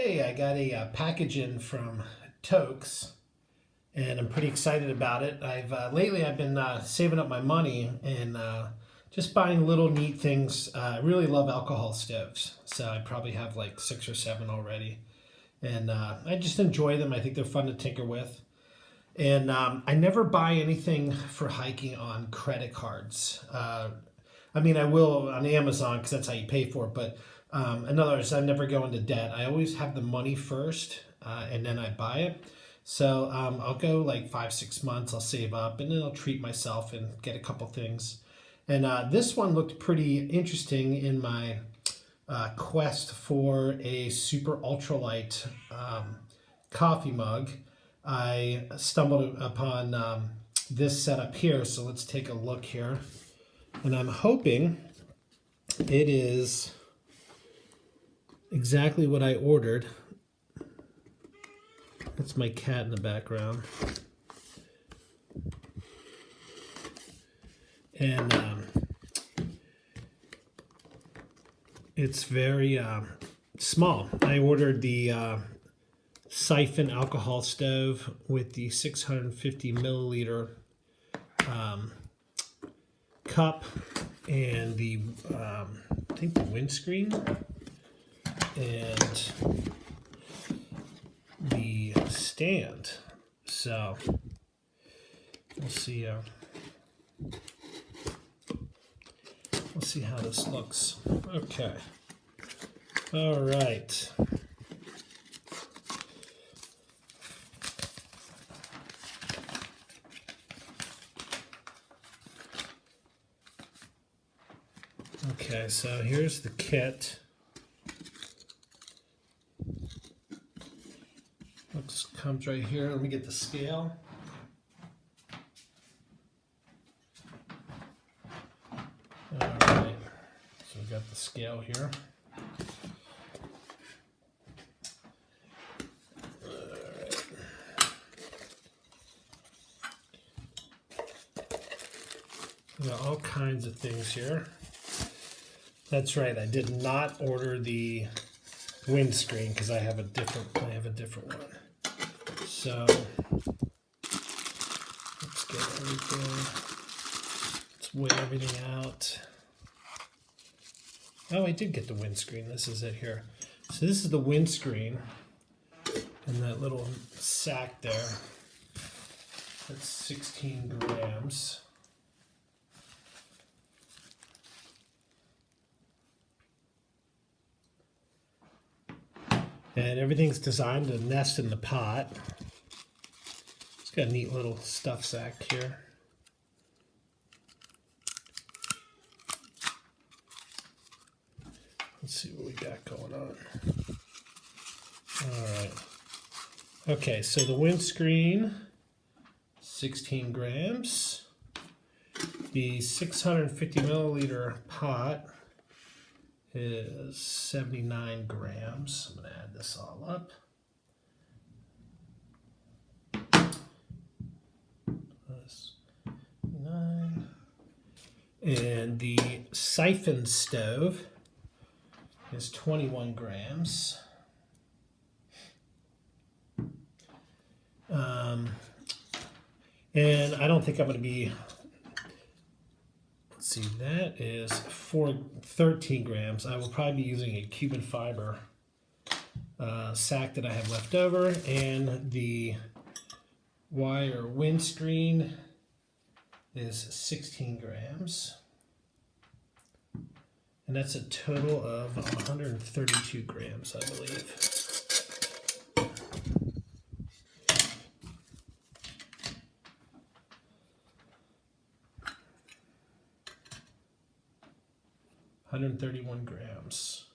Hey, I got a package in from Toaks, and I'm pretty excited about it. Lately I've been saving up my money and just buying little neat things. I really love alcohol stoves, so I probably have like 6 or 7 already, and I just enjoy them. I think they're fun to tinker with, and I never buy anything for hiking on credit cards. I mean, I will on Amazon because that's how you pay for it. But in other words, I never go into debt. I always have the money first, and then I buy it. So I'll go like 5, 6 months. I'll save up, and then I'll treat myself and get a couple things. And this one looked pretty interesting in my quest for a super ultralight coffee mug. I stumbled upon this setup here, so let's take a look here. And I'm hoping it is exactly what I ordered. That's my cat in the background. And it's very small. I ordered the Siphon alcohol stove with the 650 milliliter cup and the I think the windscreen and the stand. So we'll see how this looks. Okay. All right. Okay, so here's the kit. Comes right here. Let me get the scale. All right, so we've got the scale here. All right. We got all kinds of things here. That's right. I did not order the windscreen because I have a different one. So let's get everything. Let's weigh everything out. Oh, I did get the windscreen. This is it here. So this is the windscreen, and that little sack there. That's 16 grams. And everything's designed to nest in the pot. It's got a neat little stuff sack here. Let's see what we got going on. All right. Okay, so the windscreen, 16 grams. The 650 milliliter pot is 79 grams. I'm going to add this all up. Plus 9. And the Siphon stove is 21 grams. And I don't think I'm going to be... See, that is 13 grams. I will probably be using a Cuban fiber sack that I have left over, and the wire windscreen is 16 grams. And that's a total of 132 grams, I believe. $131 grams.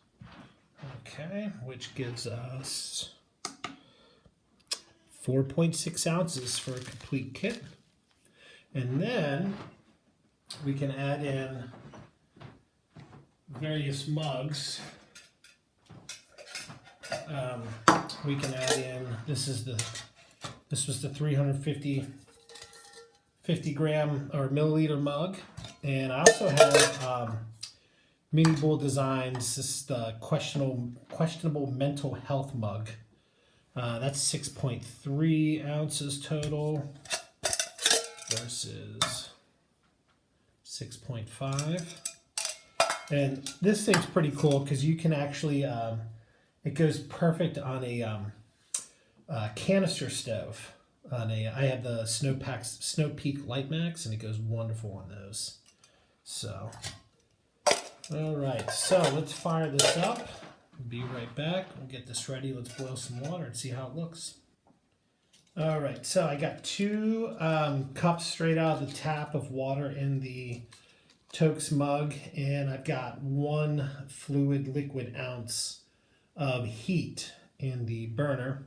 Okay, which gives us 4.6 ounces for a complete kit. And then we can add in various mugs. We can add in, this was the 350 gram or milliliter mug. And I also have Mini Bull Designs. This is the questionable mental health mug. That's 6.3 ounces total versus 6.5. And this thing's pretty cool because you can actually, it goes perfect on a canister stove. I have the Snow Peak Light Max, and it goes wonderful on those. So, all right, so let's fire this up. Be right back. We'll get this ready. Let's boil some water and see how it looks. All right, so I got 2 cups straight out of the tap of water in the Toaks mug, and I've got 1 fluid liquid ounce of heat in the burner.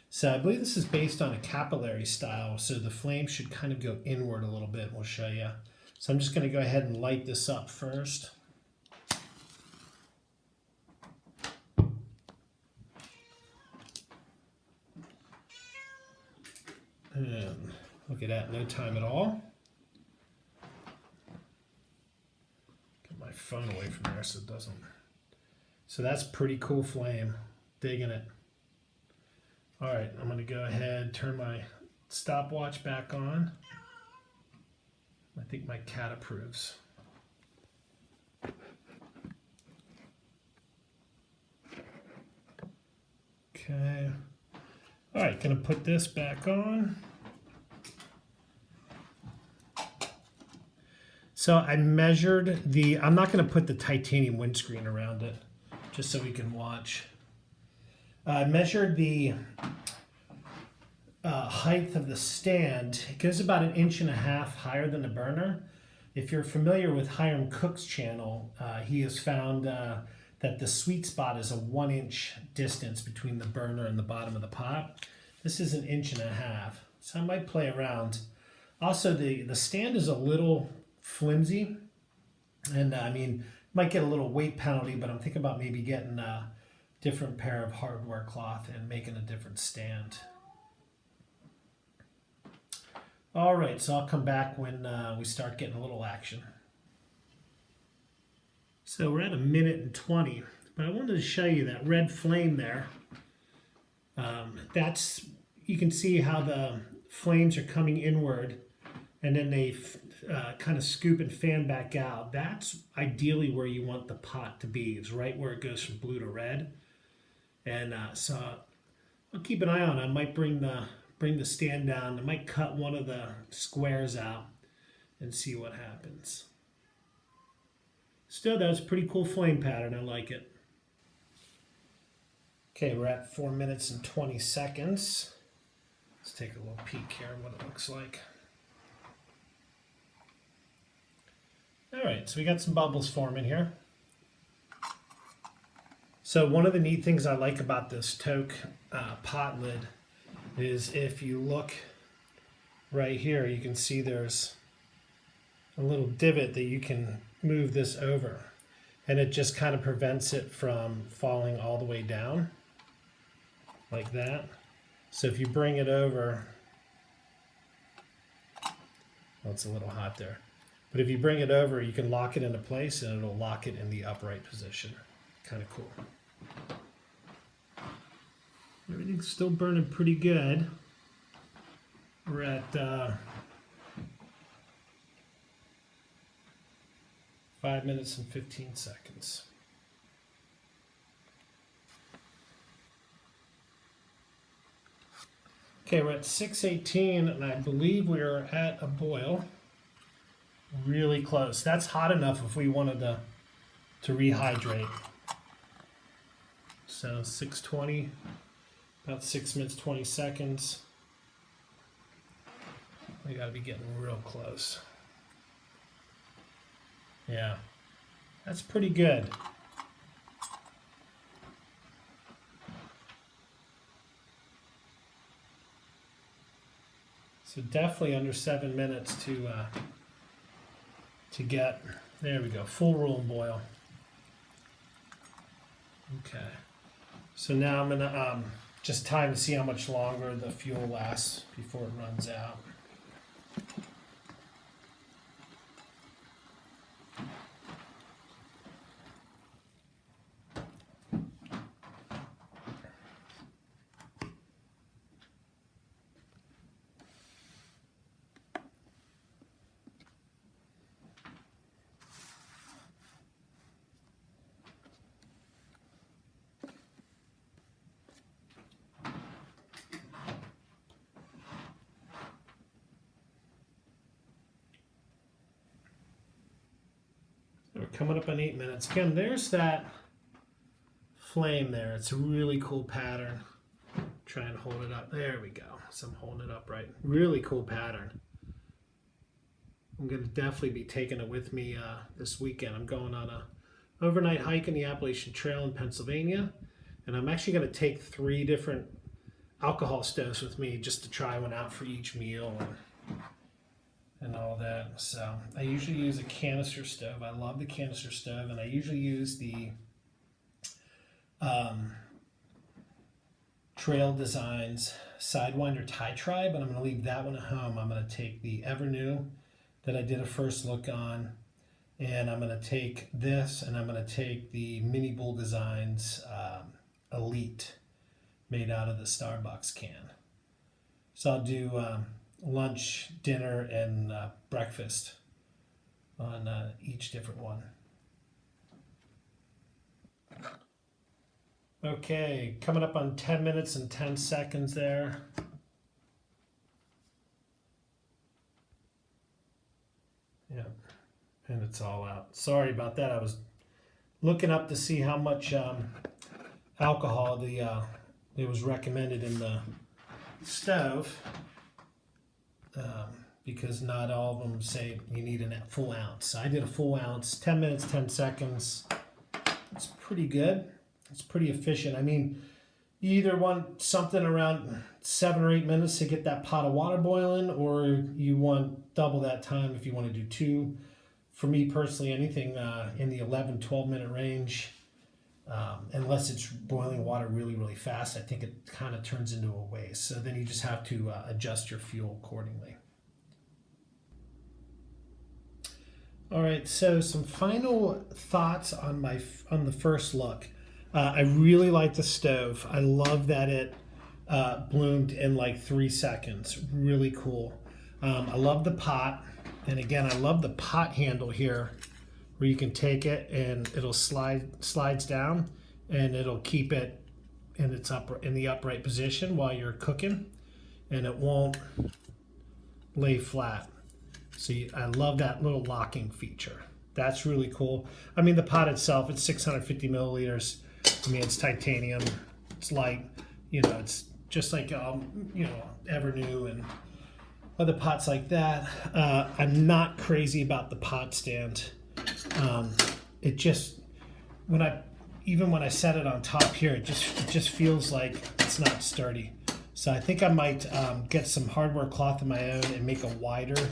So I believe this is based on a capillary style, so the flame should kind of go inward a little bit. We'll show you. So I'm just going to go ahead and light this up first. And look at that, no time at all. Get my phone away from there so it doesn't. So that's pretty cool flame. Digging it. All right, I'm going to go ahead, turn my stopwatch back on. I think my cat approves. Okay. All right, going to put this back on. So I measured I'm not going to put the titanium windscreen around it, just so we can watch. I measured the height of the stand. It goes about 1.5 inches higher than the burner. If you're familiar with Hiram Cook's channel, he has found that the sweet spot is a 1-inch distance between the burner and the bottom of the pot. This is 1.5 inches, so I might play around. Also, the stand is a little flimsy, and I mean, might get a little weight penalty, but I'm thinking about maybe getting a different pair of hardware cloth and making a different stand. All right, so I'll come back when we start getting a little action. So we're at 1:20, but I wanted to show you that red flame there. You can see how the flames are coming inward, and then they kind of scoop and fan back out. That's ideally where you want the pot to be. It's right where it goes from blue to red. And so I'll keep an eye on it. I might bring the stand down. I might cut one of the squares out and see what happens. Still, that's a pretty cool flame pattern. I like it. Okay, we're at 4 minutes and 20 seconds. Let's take a little peek here what it looks like. All right, so we got some bubbles forming here. So one of the neat things I like about this Toaks pot lid is if you look right here, you can see there's a little divot that you can move this over, and it just kind of prevents it from falling all the way down like that. So if you bring it over, well, it's a little hot there, but if you bring it over, you can lock it into place and it'll lock it in the upright position. Kind of cool. Everything's still burning pretty good. We're at 5 minutes and 15 seconds. Okay, we're at 6:18, and I believe we are at a boil. Really close. That's hot enough if we wanted to rehydrate. So 6:20, about 6 minutes 20 seconds. We got to be getting real close. Yeah, that's pretty good. So definitely under 7 minutes to get, there we go, full roll boil. Okay, so now I'm gonna just time to see how much longer the fuel lasts before it runs out. We're coming up on 8 minutes. Again, there's that flame there. It's a really cool pattern. Try and hold it up. There we go. So I'm holding it up right. Really cool pattern. I'm going to definitely be taking it with me this weekend. I'm going on a overnight hike in the Appalachian Trail in Pennsylvania, and I'm actually going to take 3 different alcohol stoves with me just to try one out for each meal and all that. So I usually use a canister stove. I love the canister stove, and I usually use the Trail Designs Sidewinder tie try, but I'm going to leave that one at home. I'm going to take the Evernew that I did a first look on, and I'm going to take this, and I'm going to take the Mini Bull Designs Elite made out of the Starbucks can. So I'll do lunch, dinner, and breakfast on each different one. Okay, coming up on 10 minutes and 10 seconds there. Yeah, and it's all out. Sorry about that. I was looking up to see how much alcohol it was recommended in the stove, because not all of them say you need a full ounce. So I did a full ounce, 10 minutes, 10 seconds. It's pretty good. It's pretty efficient. I mean, you either want something around 7 or 8 minutes to get that pot of water boiling, or you want double that time if you want to do 2. For me personally, anything in the 11-12 minute range, unless it's boiling water really, really fast, I think it kind of turns into a waste. So then you just have to adjust your fuel accordingly. All right, so some final thoughts on the first look. I really like the stove. I love that it bloomed in like 3 seconds. Really cool. I love the pot. And again, I love the pot handle here where you can take it and it'll slides down and it'll keep it in the upright position while you're cooking, and it won't lay flat. So I love that little locking feature. That's really cool. I mean, the pot itself, it's 650 milliliters. I mean, it's titanium, it's light, it's just like, Evernew and other pots like that. I'm not crazy about the pot stand. It just, when I set it on top here, it just feels like it's not sturdy. So I think I might get some hardware cloth of my own and make a wider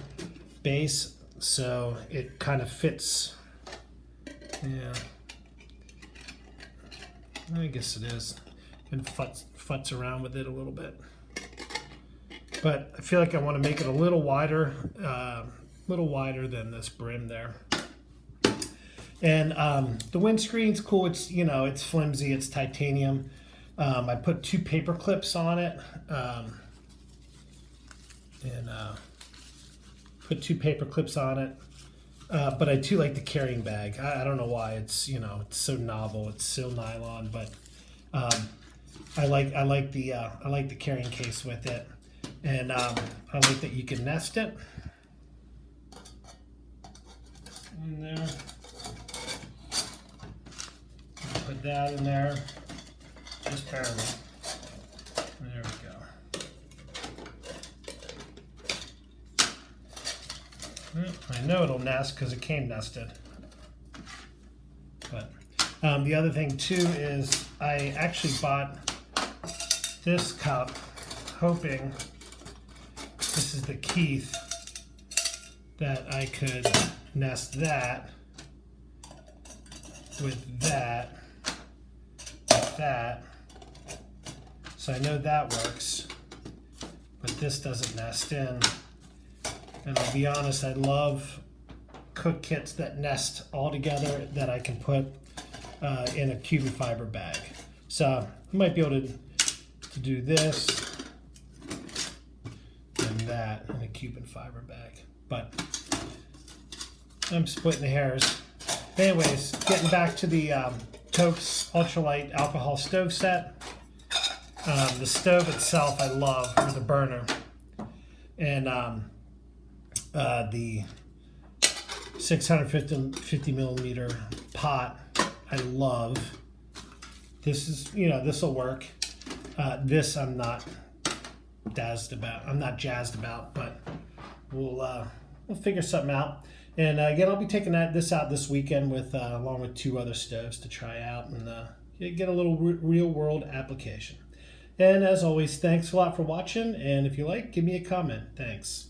base so it kind of fits. Yeah. I guess it is. And futz around with it a little bit. But I feel like I want to make it a little wider than this brim there. And the windscreen's cool. It's it's flimsy. It's titanium. I put 2 paper clips on it, but I do like the carrying bag. I don't know why. It's it's so novel. It's so nylon, but I like the carrying case with it, and I like that you can nest it in there. Put that in there, just barely. There we go. I know it'll nest because it came nested. But the other thing too is I actually bought this cup hoping, this is the Keith, that I could nest that with that, like that. So I know that works, but this doesn't nest in. And I'll be honest, I love cook kits that nest all together that I can put in a carbon fiber bag. So I might be able to do this and that in a carbon fiber bag. But I'm splitting the hairs. Anyways, getting back to the Toaks ultralight alcohol stove set. The stove itself I love, or the burner. And the 650 millimeter pot. I love. This is, this will work. This I'm not jazzed about, but we'll figure something out. And again, I'll be taking this out this weekend with along with 2 other stoves to try out and get a little real world application. And as always, thanks a lot for watching. And if you like, give me a comment. Thanks.